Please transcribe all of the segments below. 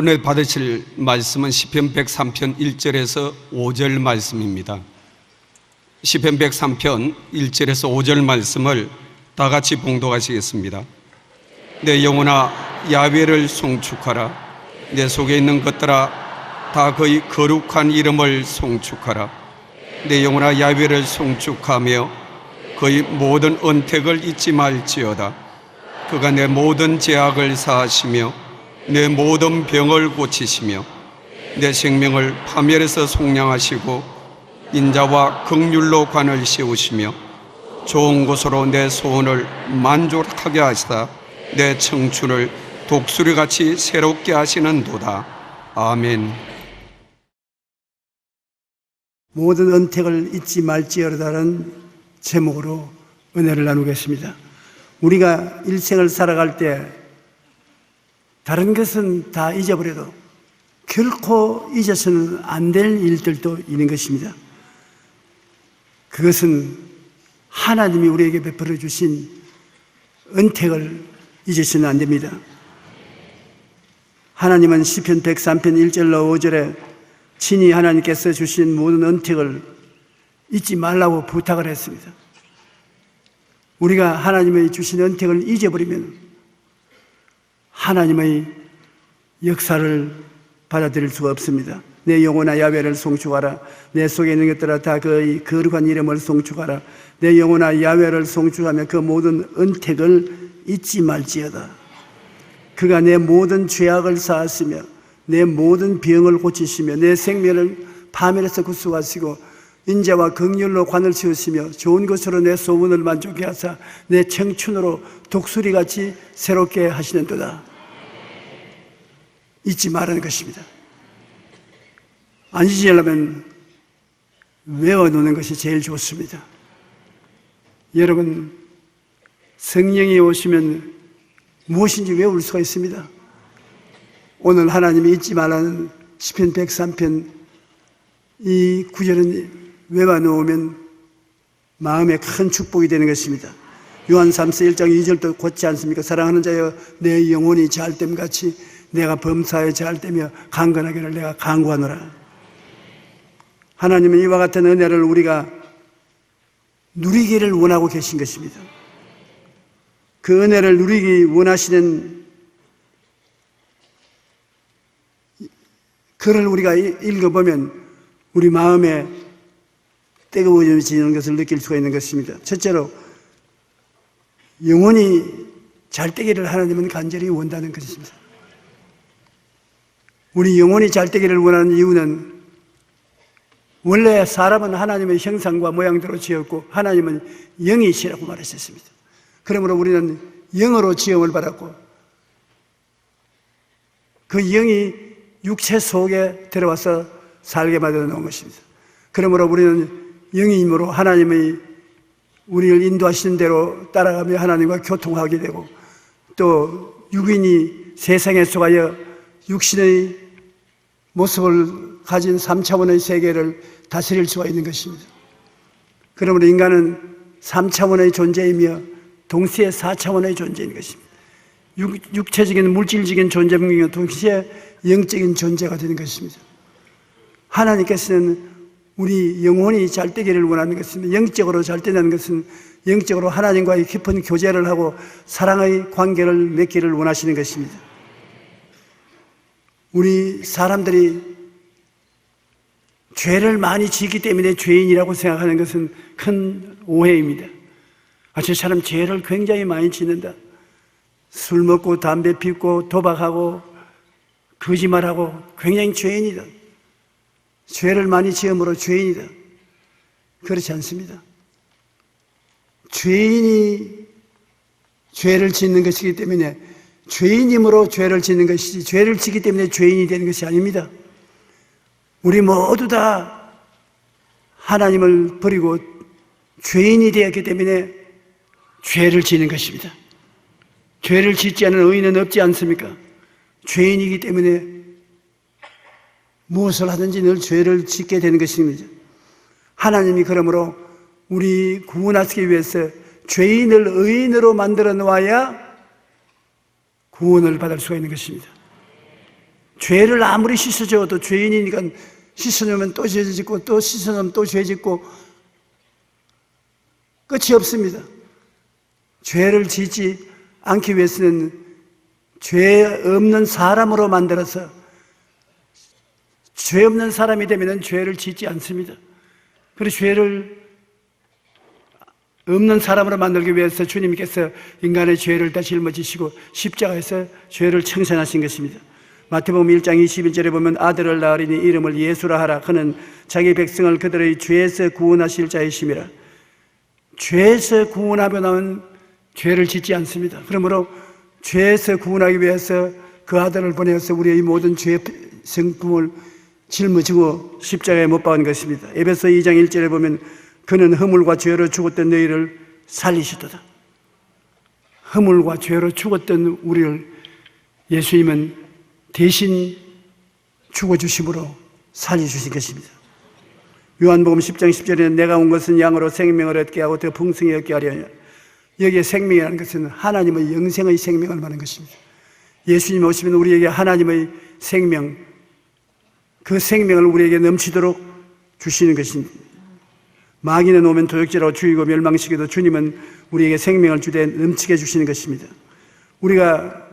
오늘 받으실 말씀은 시편 103편 1절에서 5절 말씀입니다. 시편 103편 1절에서 5절 말씀을 다 같이 봉독하시겠습니다. 내 영혼아 야훼를 송축하라. 내 속에 있는 것들아 다 그의 거룩한 이름을 송축하라. 내 영혼아 야훼를 송축하며 그의 모든 언택을 잊지 말지어다. 그가 내 모든 죄악을 사하시며 내 모든 병을 고치시며 내 생명을 파멸에서 속량하시고 인자와 긍휼로 관을 씌우시며 좋은 곳으로 내 소원을 만족하게 하시다 내 청춘을 독수리같이 새롭게 하시는도다. 아멘. 모든 언택을 잊지 말지어다라는 제목으로 은혜를 나누겠습니다. 우리가 일생을 살아갈 때 다른 것은 다 잊어버려도 결코 잊어서는 안 될 일들도 있는 것입니다. 그것은 하나님이 우리에게 베풀어 주신 은택을 잊으시면 안 됩니다. 하나님은 시편 103편 1절로 5절에 친히 하나님께서 주신 모든 은택을 잊지 말라고 부탁을 했습니다. 우리가 하나님의 주신 은택을 잊어버리면 하나님의 역사를 받아들일 수가 없습니다. 내 영혼아 야훼를 송축하라. 내 속에 있는 것들아 다 그의 거룩한 이름을 송축하라. 내 영혼아 야훼를 송축하며 그 모든 은택을 잊지 말지어다. 그가 내 모든 죄악을 사하시며 내 모든 병을 고치시며 내 생명을 파멸에서 구속하시고 인자와 긍휼로 관을 씌우시며 좋은 것으로 내 소원을 만족케 하사 내 청춘으로 독수리같이 새롭게 하시는도다. 잊지 말라는 것입니다. 안 잊으려면 외워놓는 것이 제일 좋습니다. 여러분, 성령이 오시면 무엇인지 외울 수가 있습니다. 오늘 하나님이 잊지 말라는 시편 103편 이 구절은 외워놓으면 마음에 큰 축복이 되는 것입니다. 요한 3서 1장 2절도 곧지 않습니까? 사랑하는 자여 내 영혼이 잘됨같이 내가 범사에 잘되며 강건하기를 내가 간구하노라. 하나님은 이와 같은 은혜를 우리가 누리기를 원하고 계신 것입니다. 그 은혜를 누리기 원하시는 글을 우리가 읽어보면 우리 마음에 뜨거워지는 것을 느낄 수가 있는 것입니다. 첫째로 영혼이 잘 되기를 하나님은 간절히 원하는 것입니다. 우리 영혼이 잘 되기를 원하는 이유는 원래 사람은 하나님의 형상과 모양대로 지었고 하나님은 영이시라고 말하셨습니다. 그러므로 우리는 영으로 지음을 받았고 그 영이 육체 속에 들어와서 살게 만들어 놓은 것입니다. 그러므로 우리는 영이므로 하나님의 우리를 인도하시는 대로 따라가며 하나님과 교통하게 되고 또 육인이 세상에 속하여 육신의 모습을 가진 3차원의 세계를 다스릴 수가 있는 것입니다. 그러므로 인간은 3차원의 존재이며 동시에 4차원의 존재인 것입니다. 육체적인 물질적인 존재이며 동시에 영적인 존재가 되는 것입니다. 하나님께서는 우리 영혼이 잘 되기를 원하는 것입니다. 영적으로 잘 되는 것은 영적으로 하나님과의 깊은 교제를 하고 사랑의 관계를 맺기를 원하시는 것입니다. 우리 사람들이 죄를 많이 지기 때문에 죄인이라고 생각하는 것은 큰 오해입니다. 저 사람 죄를 굉장히 많이 짓는다. 술 먹고 담배 피우고 도박하고 거짓말하고 굉장히 죄인이다. 죄를 많이 지음으로 죄인이다. 그렇지 않습니다. 죄인이 죄를 짓는 것이기 때문에 죄인임으로 죄를 짓는 것이지 죄를 지기 때문에 죄인이 되는 것이 아닙니다. 우리 모두 다 하나님을 버리고 죄인이 되었기 때문에 죄를 지는 것입니다. 죄를 짓지 않은 의인은 없지 않습니까? 죄인이기 때문에 무엇을 하든지 늘 죄를 짓게 되는 것입니다. 하나님이 그러므로 우리 구원하시기 위해서 죄인을 의인으로 만들어 놓아야 구원을 받을 수가 있는 것입니다. 죄를 아무리 씻어줘도 죄인이니까 씻어놓으면 또 죄 짓고 또 씻어놓으면 또 죄 짓고 끝이 없습니다. 죄를 짓지 않기 위해서는 죄 없는 사람으로 만들어서 죄 없는 사람이 되면 죄를 짓지 않습니다. 그래서 죄를 없는 사람으로 만들기 위해서 주님께서 인간의 죄를 다 짊어지시고 십자가에서 죄를 청산하신 것입니다. 마태복음 1장 21절에 보면 아들을 낳으리니 이름을 예수라 하라. 그는 자기 백성을 그들의 죄에서 구원하실 자이심이라. 죄에서 구원하며 나온 죄를 짓지 않습니다. 그러므로 죄에서 구원하기 위해서 그 아들을 보내어서 우리의 모든 죄의 성품을 짊어지고 십자가에 못 박은 것입니다. 에베소 2장 1절에 보면 그는 허물과 죄로 죽었던 너희를 살리시도다. 허물과 죄로 죽었던 우리를 예수님은 대신 죽어주심으로 살려주신 것입니다. 요한복음 10장 10절에는 내가 온 것은 양으로 생명을 얻게 하고 더 풍성히 얻게 하려냐. 여기에 생명이라는 것은 하나님의 영생의 생명을 말하는 것입니다. 예수님 오시면 우리에게 하나님의 생명, 그 생명을 우리에게 넘치도록 주시는 것입니다. 마귀는 오면 도적질하고 죽이고 멸망시켜도 주님은 우리에게 생명을 주되 넘치게 주시는 것입니다. 우리가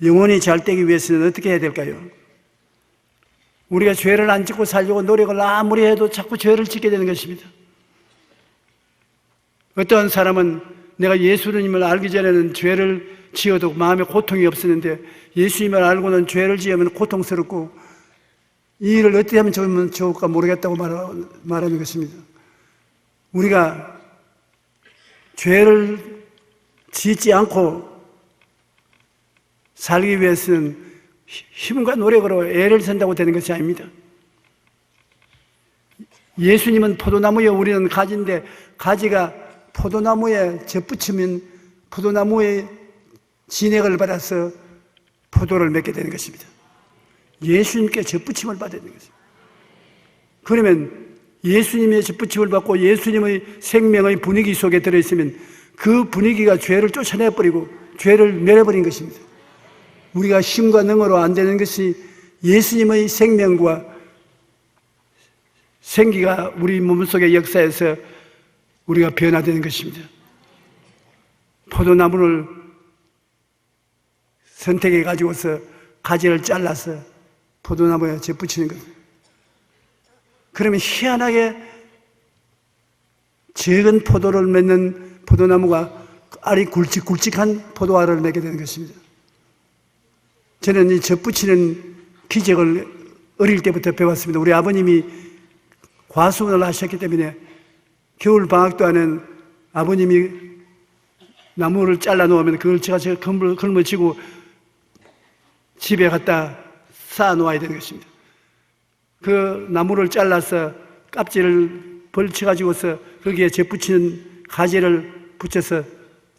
영원히 잘 되기 위해서는 어떻게 해야 될까요? 우리가 죄를 안 짓고 살려고 노력을 아무리 해도 자꾸 죄를 짓게 되는 것입니다. 어떤 사람은 내가 예수님을 알기 전에는 죄를 지어도 마음에 고통이 없었는데 예수님을 알고는 죄를 지으면 고통스럽고 이 일을 어떻게 하면 좋을까 모르겠다고 말하는 것입니다. 우리가 죄를 짓지 않고 살기 위해서는 힘과 노력으로 애를 쓴다고 되는 것이 아닙니다. 예수님은 포도나무에 우리는 가지인데 가지가 포도나무에 접붙이면 포도나무의 진액을 받아서 포도를 맺게 되는 것입니다. 예수님께 접붙임을 받아야 되는 것입니다. 그러면 예수님의 접붙임을 받고 예수님의 생명의 분위기 속에 들어있으면 그 분위기가 죄를 쫓아내버리고 죄를 멸해버린 것입니다. 우리가 힘과 능으로 안 되는 것이 예수님의 생명과 생기가 우리 몸속의 역사에서 우리가 변화되는 것입니다. 포도나무를 선택해 가지고서 가지를 잘라서 포도나무에 접붙이는 것. 그러면 희한하게 적은 포도를 맺는 포도나무가 알이 굵직굵직한 포도알을 맺게 되는 것입니다. 저는 이 접붙이는 기적을 어릴 때부터 배웠습니다. 우리 아버님이 과수원을 하셨기 때문에 겨울 방학도 하는 아버님이 나무를 잘라 놓으면 그걸 제가 걸머쥐고 집에 갖다 쌓아 놓아야 되는 것입니다. 그 나무를 잘라서 껍질을 벌쳐가지고서 거기에 접붙이는 가지를 붙여서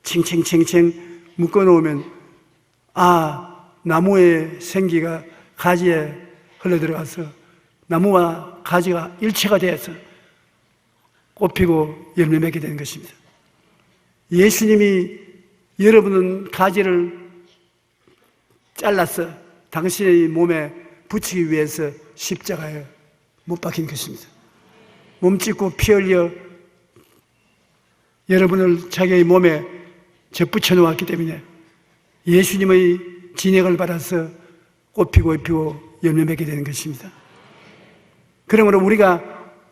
칭칭칭칭 묶어 놓으면 나무의 생기가 가지에 흘러들어가서 나무와 가지가 일체가 되어서 꽃피고 열매 맺게 되는 것입니다. 예수님이 여러분은 가지를 잘라서 당신의 몸에 붙이기 위해서 십자가에 못 박힌 것입니다. 몸짓고 피 흘려 여러분을 자기의 몸에 접붙여 놓았기 때문에 예수님의 진액을 받아서 꽃피고 피고 열매 맺게 되는 것입니다. 그러므로 우리가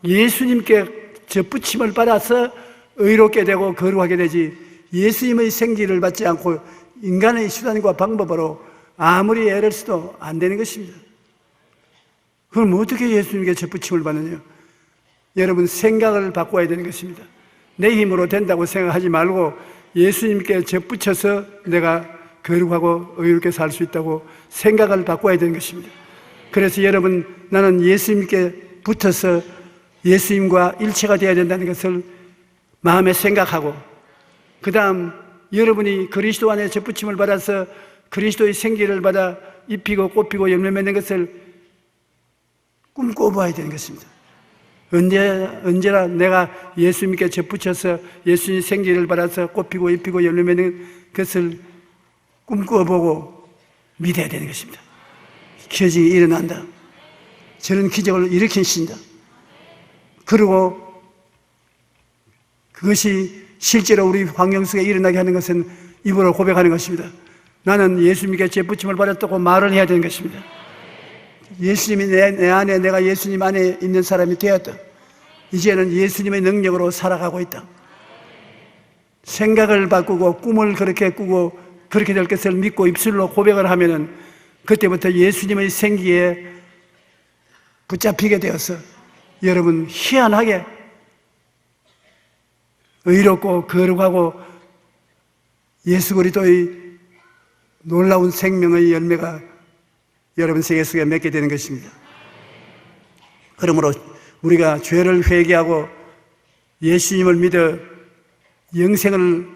예수님께 접붙임을 받아서 의롭게 되고 거룩하게 되지 예수님의 생기를 받지 않고 인간의 수단과 방법으로 아무리 애를 써도 안 되는 것입니다. 그럼 어떻게 예수님께 접붙임을 받느냐? 여러분 생각을 바꿔야 되는 것입니다. 내 힘으로 된다고 생각하지 말고 예수님께 접붙여서 내가 거룩하고 의롭게 살 수 있다고 생각을 바꿔야 되는 것입니다. 그래서 여러분 나는 예수님께 붙어서 예수님과 일체가 되어야 된다는 것을 마음에 생각하고 그 다음 여러분이 그리스도 안에 접붙임을 받아서 그리스도의 생기를 받아 입히고 꽃피고 열매 맺는 것을 꿈꿔봐야 되는 것입니다. 언제나 내가 예수님께 접붙여서 예수님 생기를 받아서 꽃피고 입히고 열매 맺는 것을 꿈꿔보고 믿어야 되는 것입니다. 기적이 일어난다. 저런 기적을 일으키신다. 그리고 그것이 실제로 우리 환경 속에 일어나게 하는 것은 입으로 고백하는 것입니다. 나는 예수님께 재부침을 받았다고 말을 해야 되는 것입니다. 예수님이 내 안에, 내가 예수님 안에 있는 사람이 되었다. 이제는 예수님의 능력으로 살아가고 있다. 생각을 바꾸고 꿈을 그렇게 꾸고 그렇게 될 것을 믿고 입술로 고백을 하면은 그때부터 예수님의 생기에 붙잡히게 되어서 여러분 희한하게 의롭고 거룩하고 예수 그리스도의 놀라운 생명의 열매가 여러분 세계 속에 맺게 되는 것입니다. 그러므로 우리가 죄를 회개하고 예수님을 믿어 영생을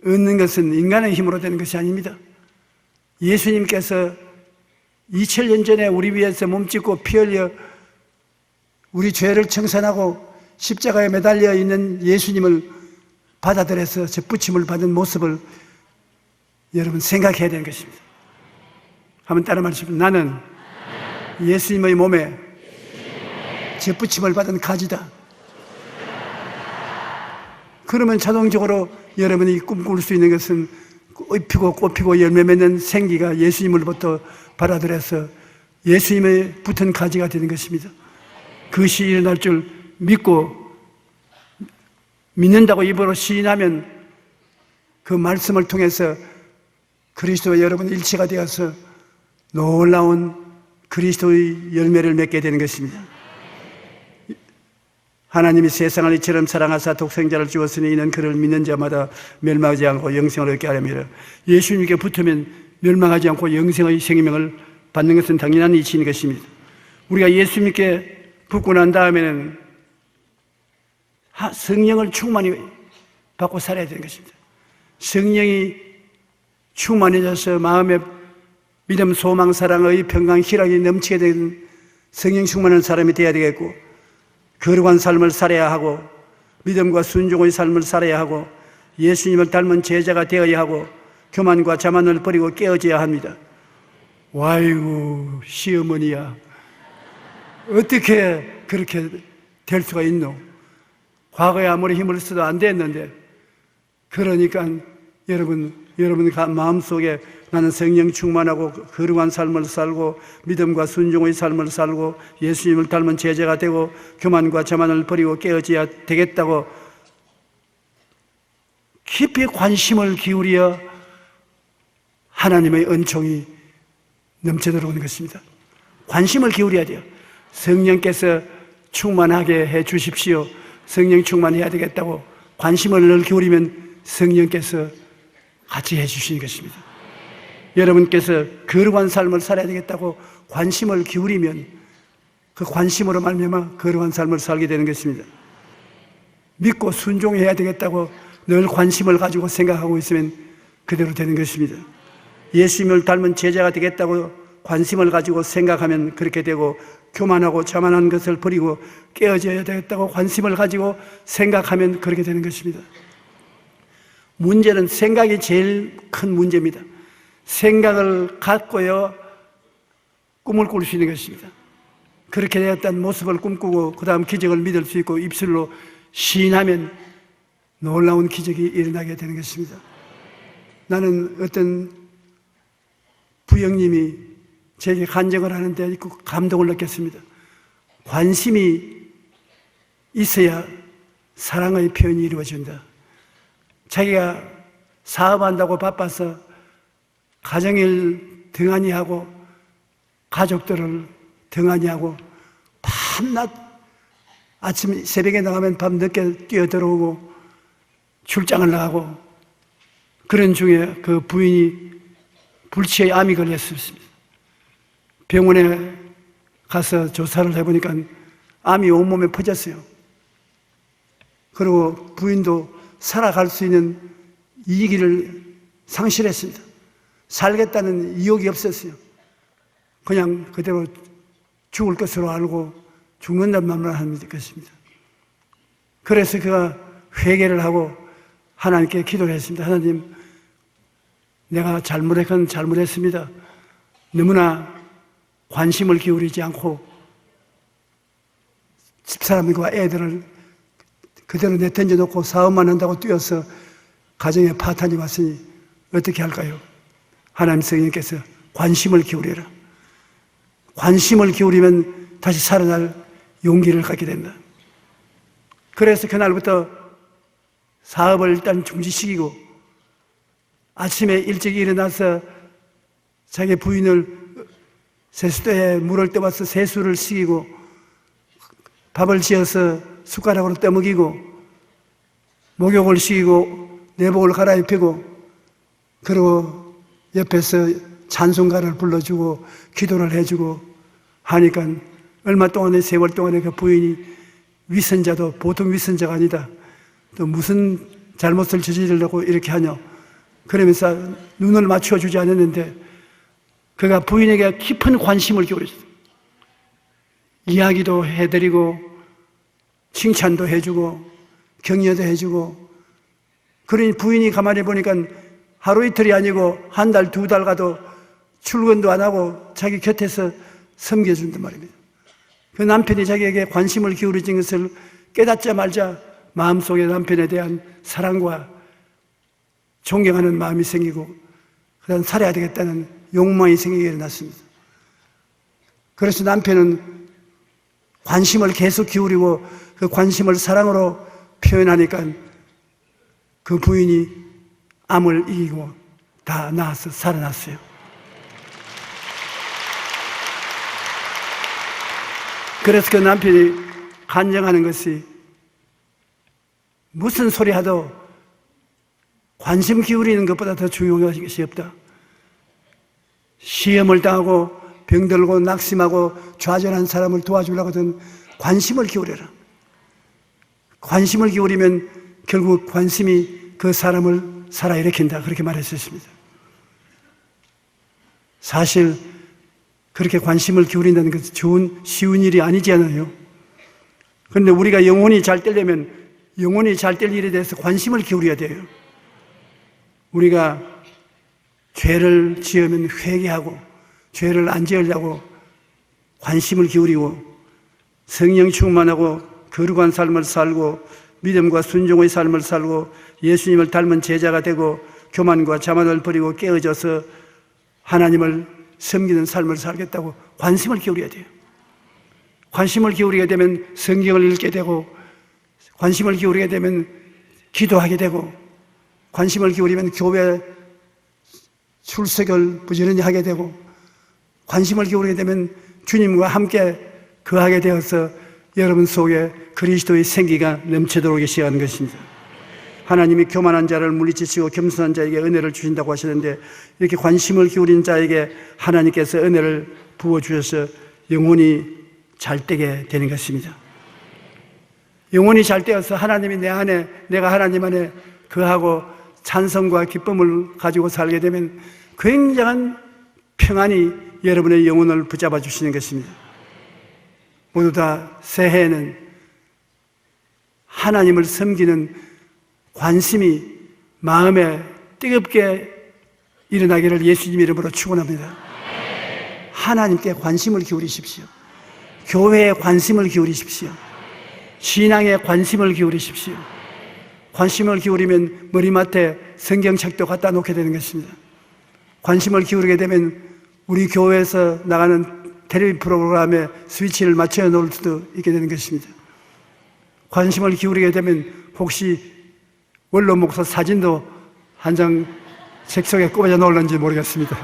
얻는 것은 인간의 힘으로 되는 것이 아닙니다. 예수님께서 2000년 전에 우리 위해서 몸짓고 피 흘려 우리 죄를 청산하고 십자가에 매달려 있는 예수님을 받아들여서 접붙임을 받은 모습을 여러분 생각해야 되는 것입니다. 한번 따라 말하십시오. 나는 예수님의 몸에 접붙임을 받은 가지다. 그러면 자동적으로 여러분이 꿈꿀 수 있는 것은 피고 꽃피고 열매 맺는 생기가 예수님으로부터 받아들여서 예수님의 붙은 가지가 되는 것입니다. 그것이 일어날 줄 믿고 믿는다고 입으로 시인하면 그 말씀을 통해서 그리스도와 여러분 일체가 되어서 놀라운 그리스도의 열매를 맺게 되는 것입니다. 하나님이 세상을 이처럼 사랑하사 독생자를 주었으니 이는 그를 믿는 자마다 멸망하지 않고 영생을 얻게 하려니라. 예수님께 붙으면 멸망하지 않고 영생의 생명을 받는 것은 당연한 이치인 것입니다. 우리가 예수님께 붙고 난 다음에는 성령을 충만히 받고 살아야 되는 것입니다. 성령이 충만해져서 마음에 믿음, 소망, 사랑의 평강, 희락이 넘치게 된 성령 충만한 사람이 되어야 되겠고, 거룩한 삶을 살아야 하고 믿음과 순종의 삶을 살아야 하고 예수님을 닮은 제자가 되어야 하고 교만과 자만을 버리고 깨어져야 합니다. 와이고 시어머니야, 어떻게 그렇게 될 수가 있노? 과거에 아무리 힘을 써도 안 됐는데. 그러니까 여러분 마음속에 나는 성령 충만하고 거룩한 삶을 살고 믿음과 순종의 삶을 살고 예수님을 닮은 제자가 되고 교만과 자만을 버리고 깨어져야 되겠다고 깊이 관심을 기울여 하나님의 은총이 넘쳐 들어오는 것입니다. 관심을 기울여야 돼요. 성령께서 충만하게 해 주십시오. 성령 충만해야 되겠다고 관심을 늘 기울이면 성령께서 같이 해 주시는 것입니다. 여러분께서 거룩한 삶을 살아야 되겠다고 관심을 기울이면 그 관심으로 말미암아 거룩한 삶을 살게 되는 것입니다. 믿고 순종해야 되겠다고 늘 관심을 가지고 생각하고 있으면 그대로 되는 것입니다. 예수님을 닮은 제자가 되겠다고 관심을 가지고 생각하면 그렇게 되고, 교만하고 자만한 것을 버리고 깨어져야 되겠다고 관심을 가지고 생각하면 그렇게 되는 것입니다. 문제는 생각이 제일 큰 문제입니다. 생각을 갖고요 꿈을 꿀 수 있는 것입니다. 그렇게 되었다는 모습을 꿈꾸고 그 다음 기적을 믿을 수 있고 입술로 시인하면 놀라운 기적이 일어나게 되는 것입니다. 나는 어떤 부형님이 제게 간증을 하는데 감동을 느꼈습니다. 관심이 있어야 사랑의 표현이 이루어진다. 자기가 사업한다고 바빠서 가정일 등한히 하고 가족들을 등한히 하고 밤낮 아침 새벽에 나가면 밤 늦게 뛰어들어오고 출장을 나가고 그런 중에 그 부인이 불치의 암이 걸렸습니다. 병원에 가서 조사를 해보니까 암이 온몸에 퍼졌어요. 그리고 부인도 살아갈 수 있는 이기를 상실했습니다. 살겠다는意欲이 없었어요. 그냥 그대로 죽을 것으로 알고 죽는다는 말만 하는 것입니다. 그래서 그가 회개를 하고 하나님께 기도를 했습니다. 하나님, 내가 잘못했습니다. 너무나 관심을 기울이지 않고 집사람과 애들을 그대로 내던져 놓고 사업만 한다고 뛰어서 가정에 파탄이 왔으니 어떻게 할까요? 하나님 성령께서 관심을 기울여라. 관심을 기울이면 다시 살아날 용기를 갖게 된다. 그래서 그날부터 사업을 일단 중지시키고 아침에 일찍 일어나서 자기 부인을 세수대에 물을 떠와서 세수를 시키고 밥을 지어서 숟가락으로 떠먹이고 목욕을 시키고 내복을 갈아입히고 그리고 옆에서 찬송가를 불러주고 기도를 해주고 하니까 얼마 동안의 세월 동안에 그 부인이 위선자도 보통 위선자가 아니다. 또 무슨 잘못을 저지르려고 이렇게 하냐. 그러면서 눈을 맞춰주지 않았는데 그가 부인에게 깊은 관심을 기울였어요. 이야기도 해드리고 칭찬도 해주고 격려도 해주고 그러니 부인이 가만히 보니까 하루 이틀이 아니고 한 달, 두 달 가도 출근도 안 하고 자기 곁에서 섬겨준단 말입니다. 그 남편이 자기에게 관심을 기울이는 것을 깨닫자마자 마음속에 남편에 대한 사랑과 존경하는 마음이 생기고 그다음 살아야 되겠다는 욕망이 생기게 일어났습니다. 그래서 남편은 관심을 계속 기울이고 그 관심을 사랑으로 표현하니까 그 부인이 암을 이기고 다 나아서 살아났어요. 그래서 그 남편이 간증하는 것이 무슨 소리 하도 관심 기울이는 것보다 더 중요한 것이 없다. 시험을 당하고 병들고 낙심하고 좌절한 사람을 도와주려고 하든 관심을 기울여라. 관심을 기울이면 결국 관심이 그 사람을 살아일으킨다. 그렇게 말했었습니다. 사실 그렇게 관심을 기울인다는 것은 쉬운 일이 아니지 않아요. 그런데 우리가 영혼이 잘 되려면 영혼이 잘 될 일에 대해서 관심을 기울여야 돼요. 우리가 죄를 지으면 회개하고 죄를 안 지으려고 관심을 기울이고 성령 충만하고 거룩한 삶을 살고 믿음과 순종의 삶을 살고 예수님을 닮은 제자가 되고 교만과 자만을 버리고 깨어져서 하나님을 섬기는 삶을 살겠다고 관심을 기울여야 돼요. 관심을 기울이게 되면 성경을 읽게 되고 관심을 기울이게 되면 기도하게 되고 관심을 기울이면 교회 출석을 부지런히 하게 되고 관심을 기울이게 되면 주님과 함께 거하게 되어서 여러분 속에 그리스도의 생기가 넘치도록 시작하는 것입니다. 하나님이 교만한 자를 물리치시고 겸손한 자에게 은혜를 주신다고 하시는데 이렇게 관심을 기울인 자에게 하나님께서 은혜를 부어주셔서 영혼이 잘되게 되는 것입니다. 영혼이 잘되어서 하나님이 내 안에 내가 하나님 안에 거하고 찬성과 기쁨을 가지고 살게 되면 굉장한 평안이 여러분의 영혼을 붙잡아 주시는 것입니다. 모두 다 새해에는 하나님을 섬기는 관심이 마음에 뜨겁게 일어나기를 예수님 이름으로 축원합니다. 하나님께 관심을 기울이십시오. 교회에 관심을 기울이십시오. 신앙에 관심을 기울이십시오. 관심을 기울이면 머리맡에 성경책도 갖다 놓게 되는 것입니다. 관심을 기울이게 되면 우리 교회에서 나가는 텔레비전 프로그램에 스위치를 맞춰 놓을 수도 있게 되는 것입니다. 관심을 기울이게 되면 혹시 원로 목사 사진도 한 장 책 속에 꼽아져 놓을는지 모르겠습니다.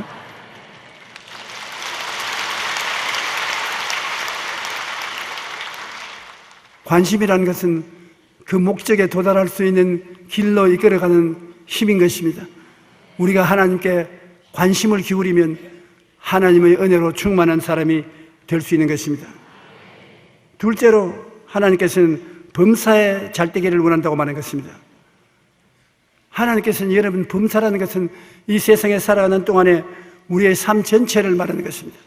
관심이라는 것은 그 목적에 도달할 수 있는 길로 이끌어가는 힘인 것입니다. 우리가 하나님께 관심을 기울이면 하나님의 은혜로 충만한 사람이 될 수 있는 것입니다. 둘째로 하나님께서는 범사에 잘되기를 원한다고 말한 것입니다. 하나님께서는 여러분 범사라는 것은 이 세상에 살아가는 동안에 우리의 삶 전체를 말하는 것입니다.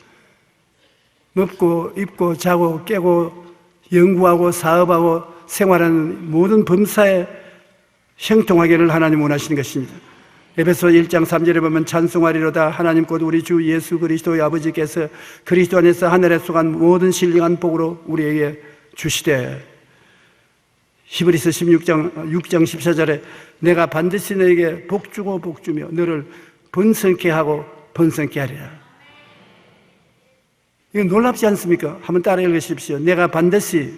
먹고 입고 자고 깨고 연구하고 사업하고 생활하는 모든 범사에 형통하기를 하나님 원하시는 것입니다. 에베소 1장 3절에 보면 찬송하리로다 하나님 곧 우리 주 예수 그리스도의 아버지께서 그리스도 안에서 하늘에 속한 모든 신령한 복으로 우리에게 주시되, 히브리서 6장 14절에 내가 반드시 너에게 복주고 복주며 너를 번성케 하고 번성케 하리라. 이거 놀랍지 않습니까? 한번 따라 읽으십시오. 내가 반드시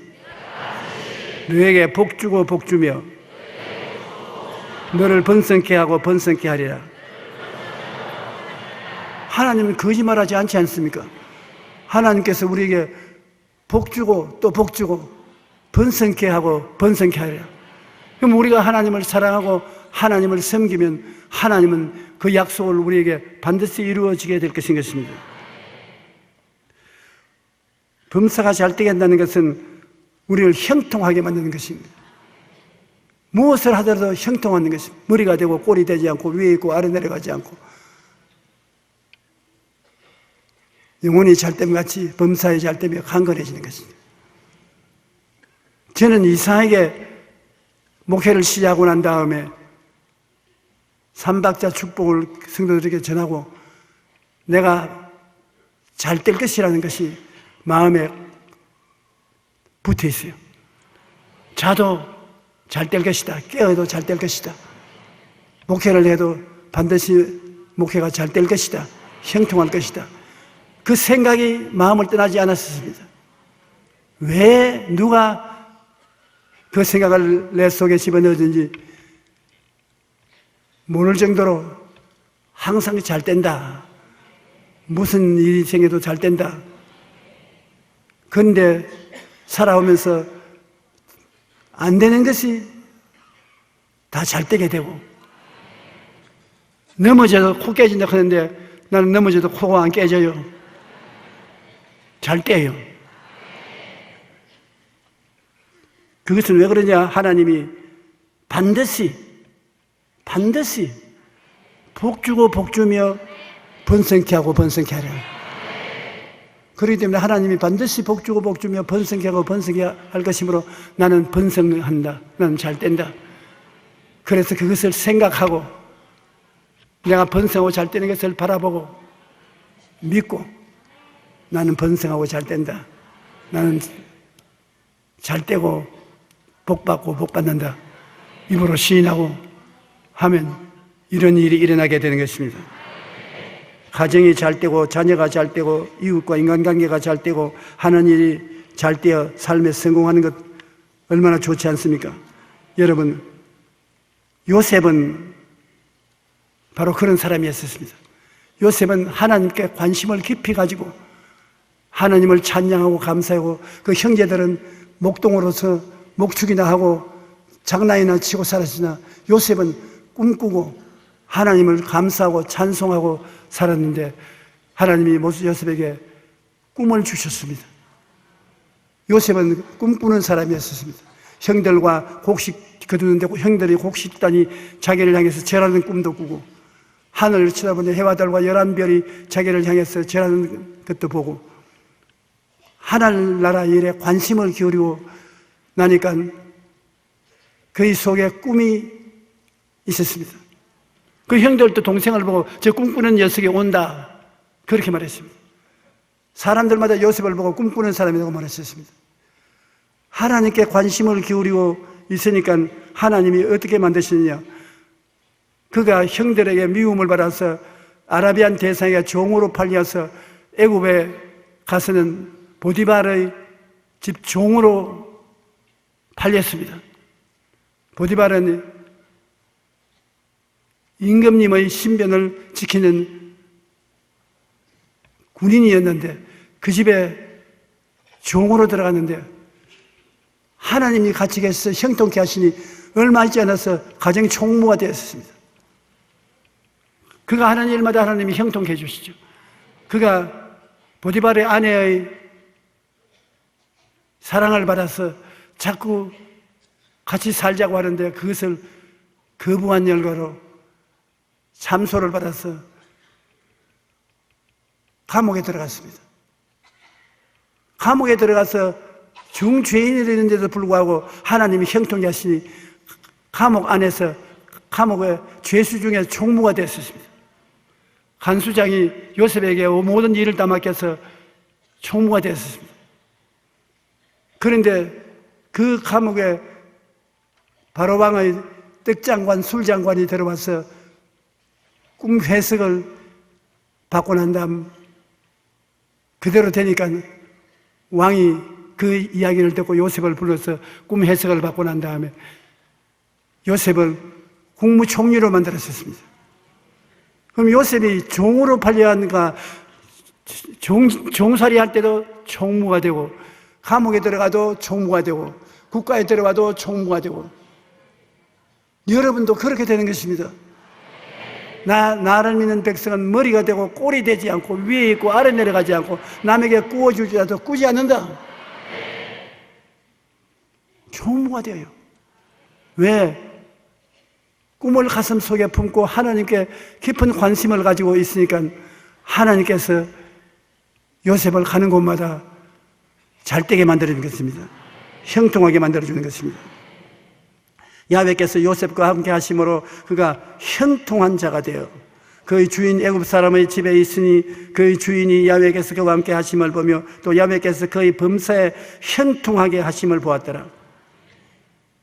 너에게 복주고 복주며 너를 번성케 하고 번성케 하리라. 하나님은 거짓말하지 않지 않습니까? 하나님께서 우리에게 복주고 또 복주고 번성케 하고 번성케 하리라. 그럼 우리가 하나님을 사랑하고 하나님을 섬기면 하나님은 그 약속을 우리에게 반드시 이루어지게 될 것인 것입니다. 범사가 잘 되게 한다는 것은 우리를 형통하게 만드는 것입니다. 무엇을 하더라도 형통하는 것입니다. 머리가 되고 꼴이 되지 않고 위에 있고 아래 내려가지 않고 영혼이 잘됨 같이 범사에 잘되며 강건해지는 것입니다. 저는 이상하게 목회를 시작하고 난 다음에 삼박자 축복을 성도들에게 전하고 내가 잘 될 것이라는 것이 마음에 붙어 있어요. 자도 잘 될 것이다. 깨어도 잘 될 것이다. 목회를 해도 반드시 목회가 잘 될 것이다. 형통할 것이다. 그 생각이 마음을 떠나지 않았습니다. 왜 누가 그 생각을 내 속에 집어넣었는지 모를 정도로 항상 잘 된다. 무슨 일이 생겨도 잘 된다. 그런데 살아오면서 안 되는 것이 다 잘 되게 되고, 넘어져도 코 깨진다 하는데 나는 넘어져도 코가 안 깨져요. 잘 떼요. 그것은 왜 그러냐? 하나님이 반드시 복주고 복주며 번성케 하고 번성케 하라. 그렇기 때문에 하나님이 반드시 복주고 복주며 번성케 하고 번성케 할 것이므로 나는 번성한다. 나는 잘 된다. 그래서 그것을 생각하고 내가 번성하고 잘 되는 것을 바라보고 믿고 나는 번성하고 잘 된다. 나는 잘 되고 복받고 복받는다. 입으로 시인하고 하면 이런 일이 일어나게 되는 것입니다. 가정이 잘 되고 자녀가 잘 되고 이웃과 인간관계가 잘 되고 하는 일이 잘 되어 삶에 성공하는 것 얼마나 좋지 않습니까? 여러분, 요셉은 바로 그런 사람이었습니다. 요셉은 하나님께 관심을 깊이 가지고 하나님을 찬양하고 감사하고 그 형제들은 목동으로서 목축이나 하고 장난이나 치고 살았으나 요셉은 꿈꾸고 하나님을 감사하고 찬송하고 살았는데 하나님이 요셉에게 꿈을 주셨습니다. 요셉은 꿈꾸는 사람이었습니다. 형들과 곡식 거두는데 형들이 곡식 따니 자기를 향해서 절하는 꿈도 꾸고 하늘을 쳐다보는 해와 달과 11별이 자기를 향해서 절하는 것도 보고 하늘나라 일에 관심을 기울이고 나니까 그의 속에 꿈이 있었습니다. 그 형들도 동생을 보고 저 꿈꾸는 녀석이 온다 그렇게 말했습니다. 사람들마다 요셉을 보고 꿈꾸는 사람이라고 말했었습니다. 하나님께 관심을 기울이고 있으니까 하나님이 어떻게 만드시느냐? 그가 형들에게 미움을 받아서 아라비안 대상의 종으로 팔려서 애굽에 가서는 보디발의 집 종으로 팔렸습니다. 보디발은 임금님의 신변을 지키는 군인이었는데 그 집에 종으로 들어갔는데 하나님이 같이 계셔서 형통케 하시니 얼마 있지 않아서 가정 총무가 되었습니다. 그가 하는 일마다 하나님이 형통케 해주시죠. 그가 보디발의 아내의 사랑을 받아서 자꾸 같이 살자고 하는데 그것을 거부한 결과로 참소를 받아서 감옥에 들어갔습니다. 감옥에 들어가서 중죄인이 되는데도 불구하고 하나님이 형통케 하시니 감옥 안에서 감옥의 죄수 중에 총무가 됐었습니다. 간수장이 요셉에게 모든 일을 다 맡겨서 총무가 됐었습니다. 그런데 그 감옥에 바로왕의 떡장관, 술장관이 들어와서 꿈 해석을 받고 난 다음 그대로 되니까 왕이 그 이야기를 듣고 요셉을 불러서 꿈 해석을 받고 난 다음에 요셉을 국무총리로 만들었습니다. 그럼 요셉이 종으로 팔려간가 종살이 할 때도 총무가 되고 감옥에 들어가도 총무가 되고 국가에 들어가도 총무가 되고 여러분도 그렇게 되는 것입니다. 나를 믿는 백성은 머리가 되고 꼴이 되지 않고 위에 있고 아래 내려가지 않고 남에게 구워줄지라도 꾸지 않는다. 총무가 되어요. 왜? 꿈을 가슴 속에 품고 하나님께 깊은 관심을 가지고 있으니까 하나님께서 요셉을 가는 곳마다 잘되게 만들어주는 것입니다. 형통하게 만들어주는 것입니다. 야훼께서 요셉과 함께 하심으로 그가 형통한 자가 되어 그의 주인 애굽 사람의 집에 있으니 그의 주인이 야훼께서 그와 함께 하심을 보며 또 야훼께서 그의 범사에 형통하게 하심을 보았더라.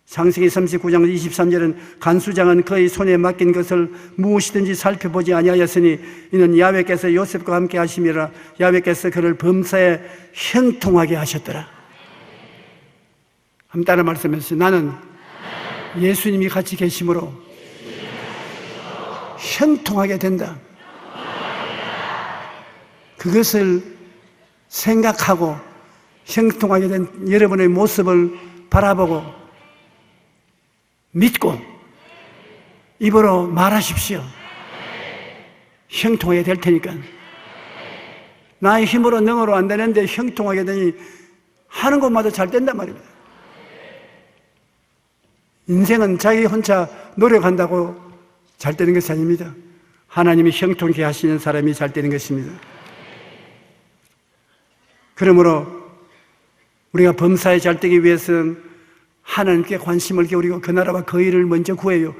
창세기 39장 23절은 간수장은 그의 손에 맡긴 것을 무엇이든지 살펴보지 아니하였으니 이는 야훼께서 요셉과 함께 하심이라. 야훼께서 그를 범사에 형통하게 하셨더라. 한번 따라 말씀하세요. 나는 예수님이 같이 계심으로 형통하게 된다. 그것을 생각하고 형통하게 된 여러분의 모습을 바라보고 믿고 입으로 말하십시오. 형통하게 될 테니까. 나의 힘으로 능으로 안 되는데 형통하게 되니 하는 것마다 잘 된단 말입니다. 인생은 자기 혼자 노력한다고 잘 되는 것이 아닙니다. 하나님이 형통케 하시는 사람이 잘 되는 것입니다. 그러므로 우리가 범사에 잘 되기 위해서는 하나님께 관심을 기울이고 그 나라와 그 일을 먼저 구해요.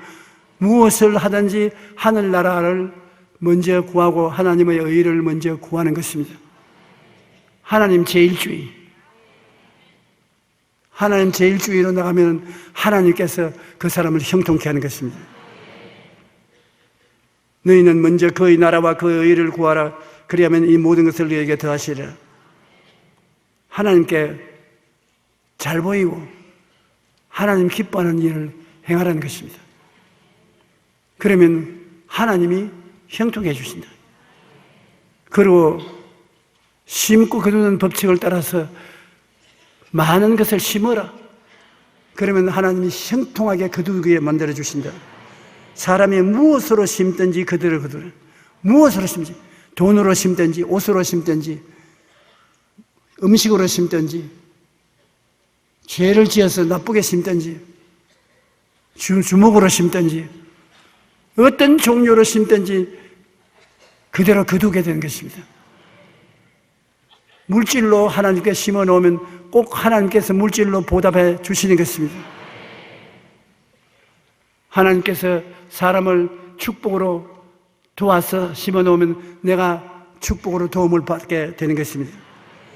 무엇을 하든지 하늘나라를 먼저 구하고 하나님의 의를 먼저 구하는 것입니다. 하나님 제일주의. 하나님 제일주의로 나가면 하나님께서 그 사람을 형통케 하는 것입니다. 너희는 먼저 그의 나라와 그의 의를 구하라. 그리하면 이 모든 것을 너희에게 더하시리라. 하나님께 잘 보이고 하나님 기뻐하는 일을 행하라는 것입니다. 그러면 하나님이 형통해 주신다. 그리고 심고 거두는 법칙을 따라서 많은 것을 심어라. 그러면 하나님이 형통하게 거두게 만들어 주신다. 사람이 무엇으로 심든지 그대로 거두라. 무엇으로 심든지 돈으로 심든지 옷으로 심든지 음식으로 심든지 죄를 지어서 나쁘게 심든지 주먹으로 심든지 어떤 종류로 심든지 그대로 거두게 되는 것입니다. 물질로 하나님께 심어 놓으면 꼭 하나님께서 물질로 보답해 주시는 것입니다. 하나님께서 사람을 축복으로 도와서 심어 놓으면 내가 축복으로 도움을 받게 되는 것입니다.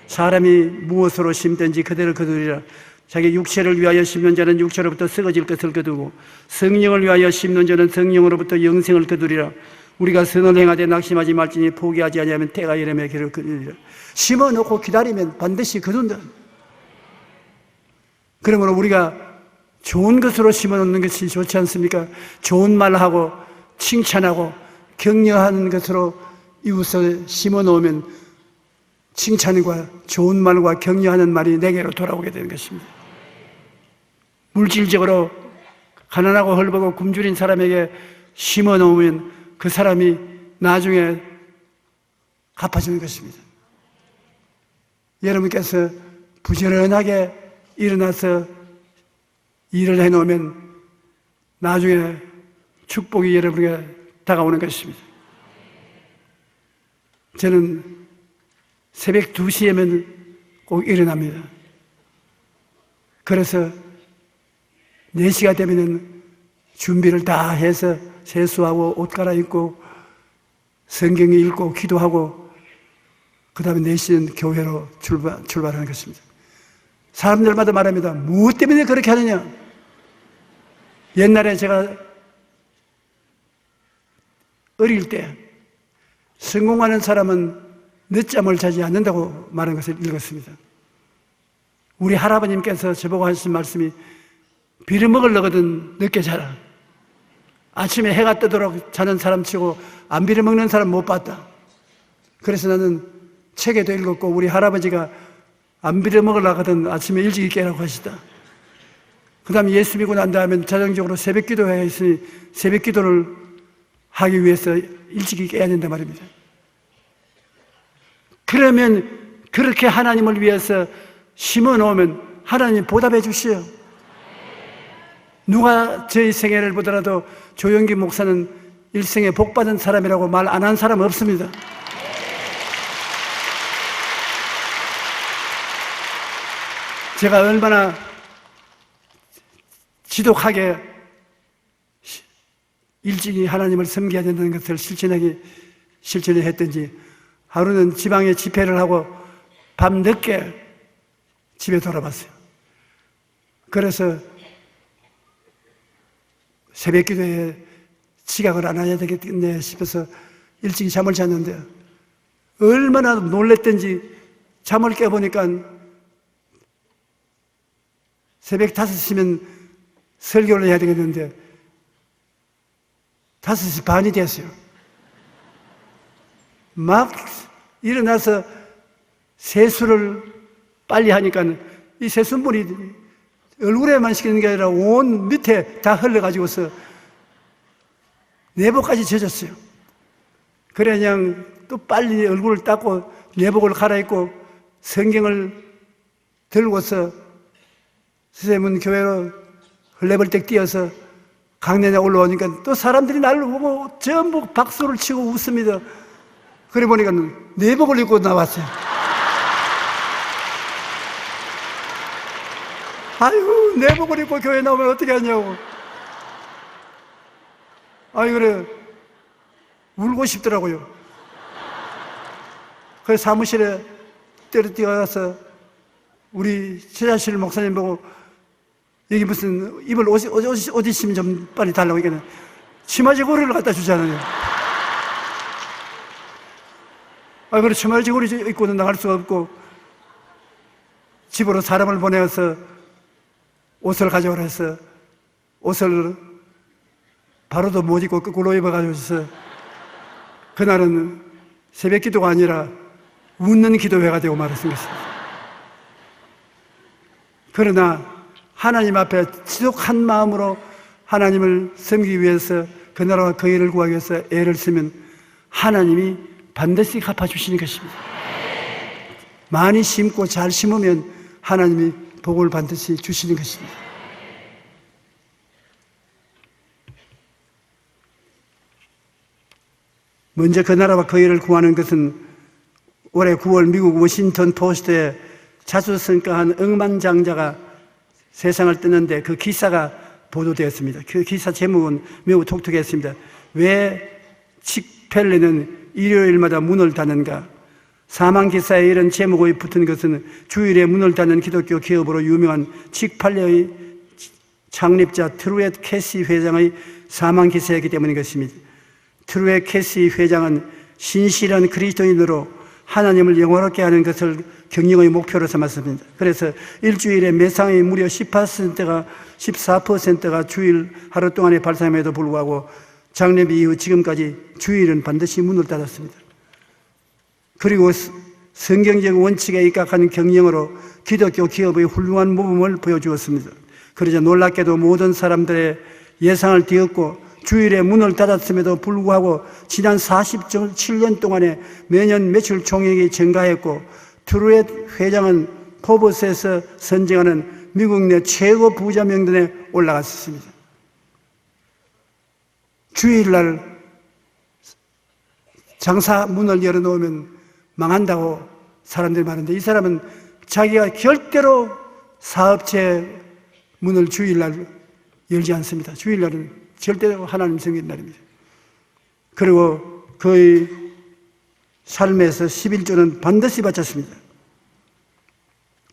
사람이 무엇으로 심든지 그대로 거두리라. 자기 육체를 위하여 심는 자는 육체로부터 썩어질 것을 거두고 성령을 위하여 심는 자는 성령으로부터 영생을 거두리라. 우리가 선을 행하되 낙심하지 말지니 포기하지 아니하면 때가 이르매 그를 거두리라. 심어놓고 기다리면 반드시 거둔다. 그러므로 우리가 좋은 것으로 심어놓는 것이 좋지 않습니까? 좋은 말하고 칭찬하고 격려하는 것으로 이웃을 심어놓으면 칭찬과 좋은 말과 격려하는 말이 내게로 돌아오게 되는 것입니다. 물질적으로 가난하고 헐벗고 굶주린 사람에게 심어놓으면 그 사람이 나중에 갚아주는 것입니다. 여러분께서 부지런하게 일어나서 일을 해놓으면 나중에 축복이 여러분에게 다가오는 것입니다. 저는 새벽 2시에면 꼭 일어납니다. 그래서 4시가 되면 준비를 다 해서 세수하고 옷 갈아입고 성경 읽고 기도하고 그 다음에 4시는 교회로 출발하는 것입니다. 사람들마다 말합니다. 무엇 때문에 그렇게 하느냐? 옛날에 제가 어릴 때 성공하는 사람은 늦잠을 자지 않는다고 말한 것을 읽었습니다. 우리 할아버님께서 저보고 하신 말씀이 빌어먹으려거든 늦게 자라. 아침에 해가 뜨도록 자는 사람 치고 안 빌어먹는 사람 못 봤다. 그래서 나는 책에도 읽었고 우리 할아버지가 안 빌어먹으려거든 아침에 일찍 깨라고 하시다. 그 다음에 예수 믿고 난 다음에 자정적으로 새벽 기도해야 했으니 새벽 기도를 하기 위해서 일찍 깨야 된단 말입니다. 그러면 그렇게 하나님을 위해서 심어 놓으면 하나님 보답해 주시오. 누가 저희 생애를 보더라도 조영기 목사는 일생에 복받은 사람이라고 말 안 한 사람 없습니다. 제가 얼마나 지독하게 일찍이 하나님을 섬겨야 된다는 것을 실천을 했던지 하루는 지방에 집회를 하고 밤늦게 집에 돌아왔어요. 그래서 새벽 기도에 지각을 안 해야 되겠네 싶어서 일찍이 잠을 잤는데 얼마나 놀랬던지 잠을 깨보니까 새벽 5시면 설교를 해야 되겠는데 5시 반이 됐어요. 막 일어나서 세수를 빨리 하니까 이 세수물이 얼굴에만 시키는 게 아니라 온 밑에 다 흘러가지고서 내복까지 젖었어요. 그래 그냥 또 빨리 얼굴을 닦고 내복을 갈아입고 성경을 들고서 선생님은 교회로 헐레벌떡 뛰어서 강내에 올라오니까 또 사람들이 나를 보고 전부 박수를 치고 웃습니다. 그래 보니까 내복을 입고 나왔어요. 아이고, 내복을 입고 교회 나오면 어떻게 하냐고. 아이, 그래. 울고 싶더라고요. 그래서 사무실에 뛰어가서 우리 최자실 목사님 보고 여기 무슨 입을 옷 있으면 좀 빨리 달라고 얘기하는 치마지고리를 갖다 주잖아요. 아, 그래, 치마지고리 입고는 나갈 수가 없고 집으로 사람을 보내서 옷을 가져오라 해서 옷을 바로도 못 입고 거꾸로 입어가지고 그날은 새벽 기도가 아니라 웃는 기도회가 되고 말았던 것입니다. 그러나 하나님 앞에 지독한 마음으로 하나님을 섬기기 위해서 그 나라와 그 일을 구하기 위해서 애를 쓰면 하나님이 반드시 갚아주시는 것입니다. 많이 심고 잘 심으면 하나님이 복을 반드시 주시는 것입니다. 먼저 그 나라와 그 일을 구하는 것은 올해 9월 미국 워싱턴 포스트에 자수성가한 억만장자가 세상을 뜨는데 그 기사가 보도되었습니다. 그 기사 제목은 매우 독특했습니다. 왜 칙펠레는 일요일마다 문을 닫는가? 사망 기사에 이런 제목이 붙은 것은 주일에 문을 닫는 기독교 기업으로 유명한 칙팔레의 창립자 트루엣 캐시 회장의 사망 기사이기 때문인 것입니다. 트루엣 캐시 회장은 신실한 그리스도인으로 하나님을 영화롭게 하는 것을 경영의 목표로 삼았습니다. 그래서 일주일에 매상의 무려 14%가 주일 하루 동안에 발생함에도 불구하고 창립 이후 지금까지 주일은 반드시 문을 닫았습니다. 그리고 성경적 원칙에 입각한 경영으로 기독교 기업의 훌륭한 모범을 보여주었습니다. 그러자 놀랍게도 모든 사람들의 예상을 뒤엎고 주일에 문을 닫았음에도 불구하고 지난 47년 동안에 매년 매출 총액이 증가했고 트루엣 회장은 포브스에서 선정하는 미국 내 최고 부자 명단에 올라갔습니다. 주일날 장사 문을 열어놓으면 망한다고 사람들이 말하는데 이 사람은 자기가 절대로 사업체 문을 주일날 열지 않습니다. 주일날은 절대로 하나님 섬기는 날입니다. 그리고 그의 삶에서 11조는 반드시 바쳤습니다.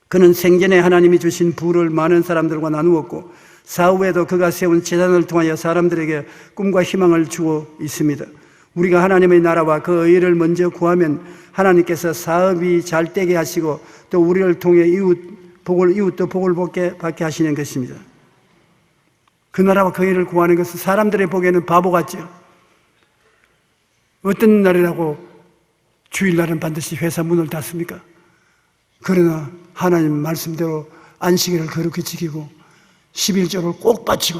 그는 생전에 하나님이 주신 부를 많은 사람들과 나누었고 사후에도 그가 세운 재단을 통하여 사람들에게 꿈과 희망을 주고 있습니다. 우리가 하나님의 나라와 그 의를 먼저 구하면 하나님께서 사업이 잘 되게 하시고 또 우리를 통해 이웃도 복을 받게 하시는 것입니다. 그 나라와 그 의를 구하는 것은 사람들의 보기에는 바보 같죠. 어떤 날이라고 주일날은 반드시 회사 문을 닫습니까? 그러나 하나님 말씀대로 안식일을 거룩히 지키고 11조를 꼭 바치고,